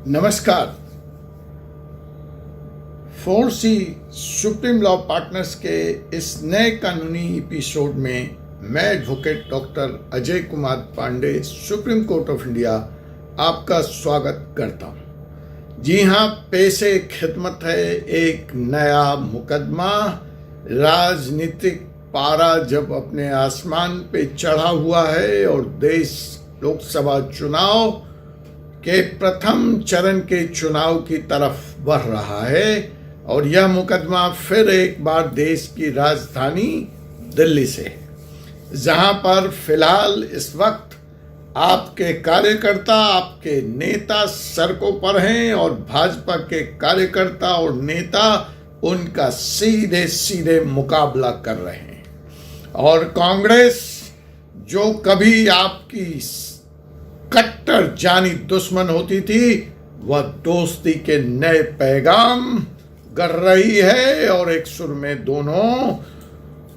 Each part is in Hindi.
नमस्कार। 4C सुप्रीम लॉ पार्टनर्स के इस नए कानूनी एपिसोड में मैं advocate doctor Ajay Kumar Pandey supreme court of India आपका स्वागत करता हूं। जी हां, पेश खिदमत है एक नया मुकदमा। राजनीतिक पारा जब अपने आसमान पे चढ़ा हुआ है और देश लोकसभा चुनाव के प्रथम चरण के चुनाव की तरफ बढ़ रहा है और यह मुकदमा फिर एक बार देश की राजधानी दिल्ली से है, जहां पर फिलहाल इस वक्त आपके कार्यकर्ता, आपके नेता सड़कों पर हैं और भाजपा के कार्यकर्ता और नेता उनका सीधे सीधे मुकाबला कर रहे हैं। और कांग्रेस जो कभी आपकी कट्टर जानी दुश्मन होती थी, वह दोस्ती के नए पैगाम कर रही है और एक सुर में दोनों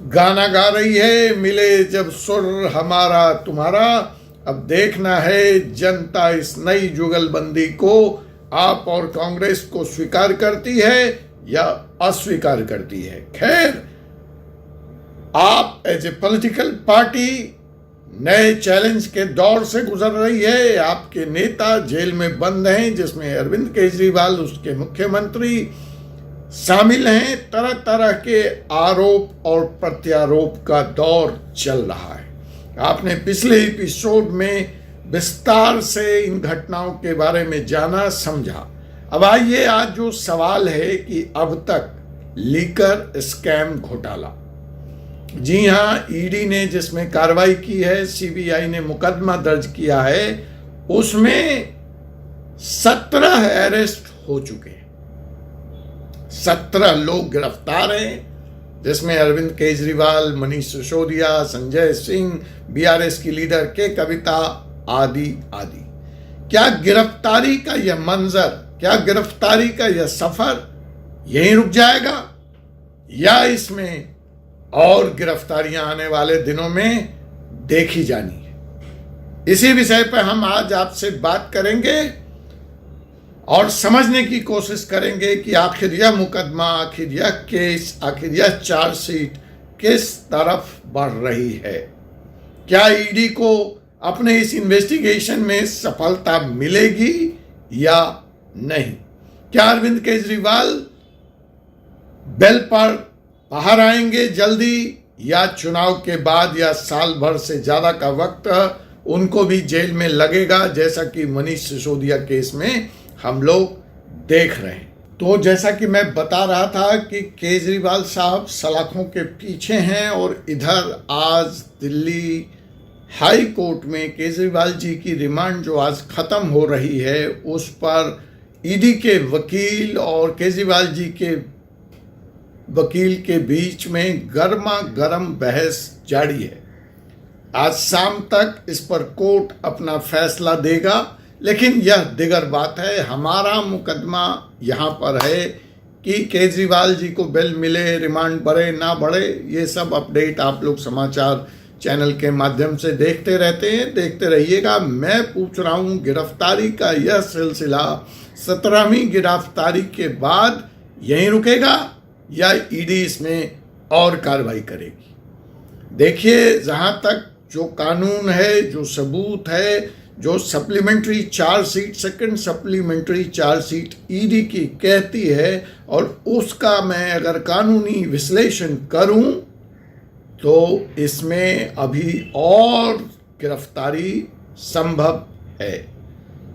गाना गा रही है। मिले जब सुर हमारा तुम्हारा, अब देखना है जनता इस नई जुगलबंदी को आप और कांग्रेस को स्वीकार करती है या अस्वीकार करती है। खैर, आप एज ए पॉलिटिकल पार्टी नए चैलेंज के दौर से गुजर रही है। आपके नेता जेल में बंद हैं, जिसमें अरविंद केजरीवाल उसके मुख्यमंत्री शामिल हैं। तरह तरह के आरोप और प्रत्यारोप का दौर चल रहा है। आपने पिछले एपिसोड में विस्तार से इन घटनाओं के बारे में जाना, समझा। अब आइए, आज जो सवाल है कि अब तक लीकर स्कैम घोटाला, जी हां, ईडी ने जिसमें कार्रवाई की है, सीबीआई ने मुकदमा दर्ज किया है, उसमें 17 अरेस्ट हो चुके हैं। 17 लोग गिरफ्तार हैं, जिसमें अरविंद केजरीवाल, मनीष सिसोदिया, संजय सिंह, बीआरएस की लीडर के कविता आदि आदि। क्या गिरफ्तारी का यह मंजर, क्या गिरफ्तारी का यह सफर यहीं रुक जाएगा या इसमें और गिरफ्तारियां आने वाले दिनों में देखी जानी है? इसी विषय पर हम आज आपसे बात करेंगे और समझने की कोशिश करेंगे कि आखिर यह मुकदमा, आखिर यह केस, आखिर यह चार्जशीट किस तरफ बढ़ रही है। क्या ईडी को अपने इस इन्वेस्टिगेशन में सफलता मिलेगी या नहीं? क्या अरविंद केजरीवाल बेल पर बाहर आएंगे जल्दी, या चुनाव के बाद या साल भर से ज्यादा का वक्त उनको भी जेल में लगेगा, जैसा कि मनीष सिसोदिया केस में हम लोग देख रहे हैं। तो जैसा कि मैं बता रहा था कि केजरीवाल साहब सलाखों के पीछे हैं और इधर आज दिल्ली हाई कोर्ट में केजरीवाल जी की रिमांड जो आज खत्म हो रही है, उस पर ईडी के वकील और केजरीवाल जी के वकील के बीच में गर्मा गर्म बहस जारी है। आज शाम तक इस पर कोर्ट अपना फैसला देगा, लेकिन यह दिगर बात है। हमारा मुकदमा यहाँ पर है कि केजरीवाल जी को बेल मिले, रिमांड बढ़े ना बढ़े, ये सब अपडेट आप लोग समाचार चैनल के माध्यम से देखते रहते हैं, देखते रहिएगा। मैं पूछ रहा हूँ, गिरफ्तारी का यह सिलसिला 17वीं गिरफ्तारी के बाद यहीं रुकेगा या ईडी इसमें और कार्रवाई करेगी? देखिए, जहां तक जो कानून है, जो सबूत है, जो supplementary chargesheet, second supplementary chargesheet ED की कहती है, और उसका मैं अगर कानूनी विश्लेषण करूं तो इसमें अभी और गिरफ्तारी संभव है।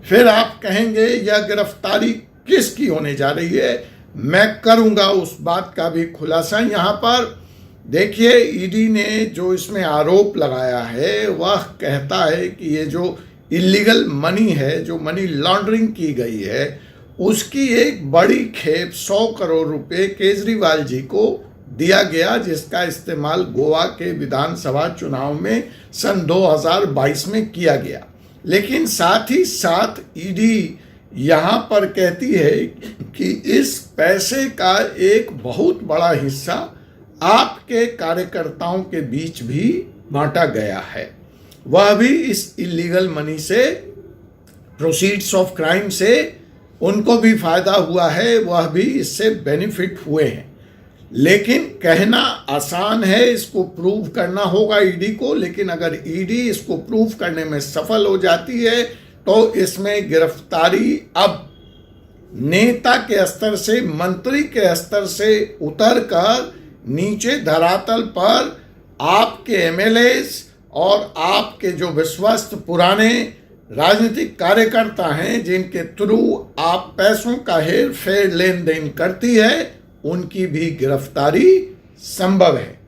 फिर आप कहेंगे यह गिरफ्तारी किसकी होने जा रही है? मैं करूंगा उस बात का भी खुलासा यहां पर। देखिए, ईडी ने जो इसमें आरोप लगाया है, वह कहता है कि ये जो इलीगल मनी है, जो मनी लॉन्ड्रिंग की गई है, उसकी एक बड़ी खेप 100 करोड़ रुपए केजरीवाल जी को दिया गया, जिसका इस्तेमाल गोवा के विधानसभा चुनाव में सन 2022 में किया गया। लेकिन साथ ही साथ ईडी यहां पर कहती है कि इस पैसे का एक बहुत बड़ा हिस्सा आपके कार्यकर्ताओं के बीच भी बांटा गया है, वह भी इस इलीगल मनी से, प्रोसीड्स ऑफ क्राइम से उनको भी फायदा हुआ है, वह भी इससे बेनिफिट हुए हैं। लेकिन कहना आसान है, इसको प्रूव करना होगा ईडी को। लेकिन अगर ईडी इसको प्रूव करने में सफल हो जाती है तो इसमें गिरफ्तारी अब नेता के स्तर से, मंत्री के स्तर से उतरकर नीचे धरातल पर आपके एमएलएस और आपके जो विश्वस्त पुराने राजनीतिक कार्यकर्ता हैं, जिनके थ्रू आप पैसों का हेर फेर लेन देन करती है, उनकी भी गिरफ्तारी संभव है।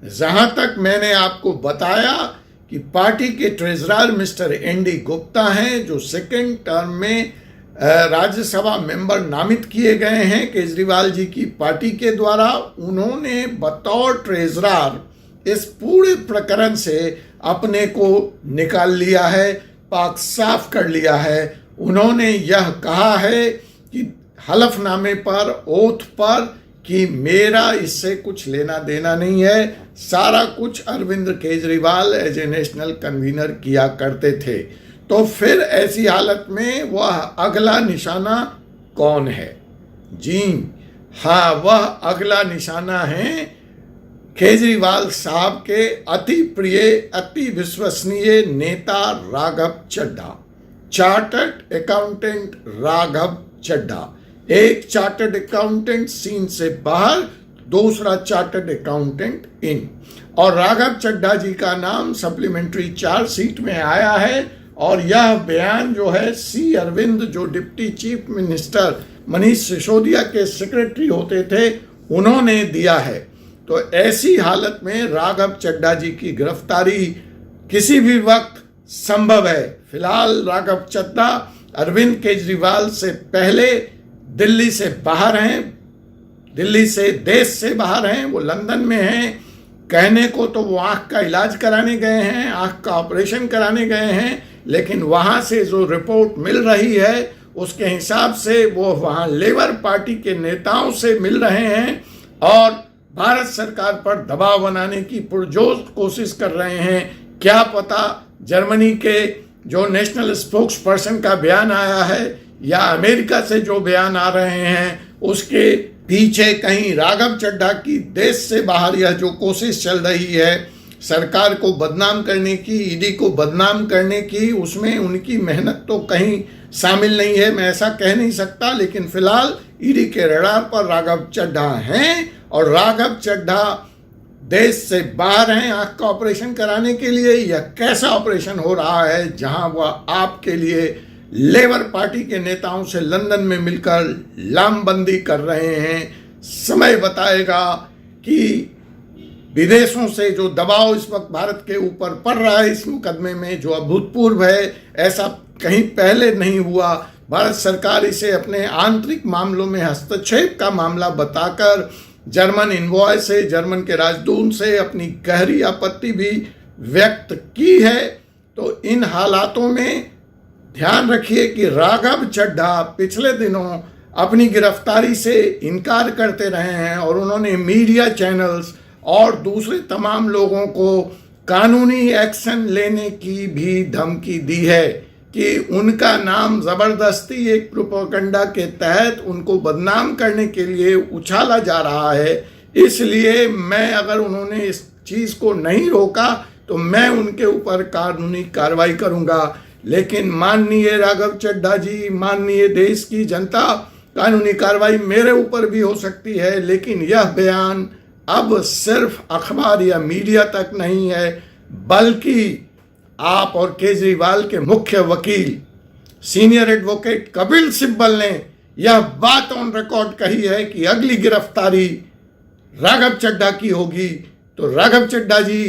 जहां तक मैंने आपको बताया कि पार्टी के ट्रेजरर मिस्टर एनडी गुप्ता हैं, जो सेकेंड टर्म में राज्यसभा मेंबर नामित किए गए हैं केजरीवाल जी की पार्टी के द्वारा। उन्होंने बतौर ट्रेजरर इस पूरे प्रकरण से अपने को निकाल लिया है, पाक साफ कर लिया है। उन्होंने यह कहा है कि हलफनामे पर, ओथ पर, कि मेरा इससे कुछ लेना देना नहीं है, सारा कुछ Arvind Kejriwal as a national convener किया करते थे। तो फिर ऐसी हालत में वह अगला निशाना कौन है? जी हाँ, वह अगला निशाना है केजरीवाल साहब के अति प्रिय, अति विश्वसनीय नेता राघव चड्ढा, चार्टर्ड अकाउंटेंट राघव चड्ढा। एक चार्टर्ड अकाउंटेंट सीन से बाहर, दूसरा चार्टर्ड अकाउंटेंट इन। और राघव चड्ढा जी का नाम सप्लीमेंट्री चार्जशीट में आया है। और यह बयान जो है सी अरविंद, जो deputy chief minister Manish Sisodia के सेक्रेटरी होते थे, उन्होंने दिया है। तो ऐसी हालत में राघव चड्ढा जी की गिरफ्तारी किसी भी वक्त संभव है। फिलहाल राघव चड्ढा अरविंद केजरीवाल से पहले दिल्ली से बाहर हैं, दिल्ली से, देश से बाहर हैं। वो लंदन में हैं। कहने को तो वो आँख का इलाज कराने गए हैं, आँख का ऑपरेशन कराने गए हैं, लेकिन वहाँ से जो रिपोर्ट मिल रही है उसके हिसाब से वो वहाँ लेबर पार्टी के नेताओं से मिल रहे हैं और भारत सरकार पर दबाव बनाने की पुरजोर कोशिश कर रहे हैं। क्या पता जर्मनी के जो नेशनल स्पोक्स पर्सन का बयान आया है या अमेरिका से जो बयान आ रहे हैं, उसके पीछे कहीं राघव चड्ढा की देश से बाहर यह जो कोशिश चल रही है सरकार को बदनाम करने की, ईडी को बदनाम करने की, उसमें उनकी मेहनत तो कहीं शामिल नहीं है। मैं ऐसा कह नहीं सकता, लेकिन फिलहाल ईडी के रडार पर राघव चड्ढा हैं और राघव चड्ढा देश से बाहर हैं आंख का ऑपरेशन कराने के लिए। यह कैसा ऑपरेशन हो रहा है जहां वह आपके लिए लेबर पार्टी के नेताओं से लंदन में मिलकर लामबंदी कर रहे हैं, समय बताएगा कि विदेशों से जो दबाव इस वक्त भारत के ऊपर पड़ रहा है इस मुकदमे में, जो अभूतपूर्व है, ऐसा कहीं पहले नहीं हुआ। भारत सरकार इसे अपने आंतरिक मामलों में हस्तक्षेप का मामला बताकर जर्मन इन्वॉय से, जर्मन के राजदूत से अपनी गहरी आपत्ति भी व्यक्त की है। तो इन हालातों में ध्यान रखिए कि राघव चड्ढा पिछले दिनों अपनी गिरफ्तारी से इनकार करते रहे हैं और उन्होंने मीडिया चैनल्स और दूसरे तमाम लोगों को कानूनी एक्शन लेने की भी धमकी दी है कि उनका नाम ज़बरदस्ती एक प्रोपेगेंडा के तहत उनको बदनाम करने के लिए उछाला जा रहा है। इसलिए मैं, अगर उन्होंने इस चीज़ को नहीं रोका तो मैं उनके ऊपर कानूनी कार्रवाई करूंगा। लेकिन माननीय राघव चड्ढा जी, माननीय देश की जनता, कानूनी कार्रवाई मेरे ऊपर भी हो सकती है, लेकिन यह बयान अब सिर्फ अखबार या मीडिया तक नहीं है, बल्कि आप और केजरीवाल के मुख्य वकील सीनियर एडवोकेट कपिल सिब्बल ने यह बात ऑन रिकॉर्ड कही है कि अगली गिरफ्तारी राघव चड्ढा की होगी। तो राघव चड्ढा जी,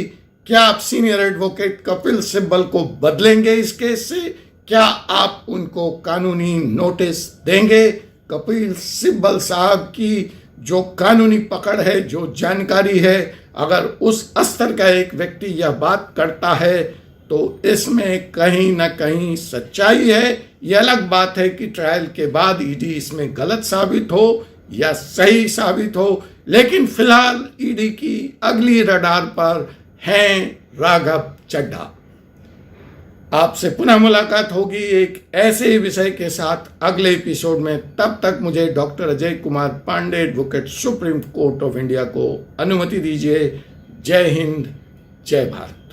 क्या आप सीनियर एडवोकेट कपिल सिब्बल को बदलेंगे इस केस से? क्या आप उनको कानूनी नोटिस देंगे? कपिल सिब्बल साहब की जो कानूनी पकड़ है, जो जानकारी है, अगर उस स्तर का एक व्यक्ति यह बात करता है तो इसमें कहीं ना कहीं सच्चाई है। यह अलग बात है कि ट्रायल के बाद ईडी इसमें गलत साबित हो या सही साबित हो, लेकिन फिलहाल ईडी की अगली रडार पर हैं राघव चड्ढा। आपसे पुनः मुलाकात होगी एक ऐसे ही विषय के साथ अगले एपिसोड में। तब तक मुझे doctor Ajay Kumar Pandey, advocate, supreme court of India को अनुमति दीजिए। जय हिंद, जय भारत।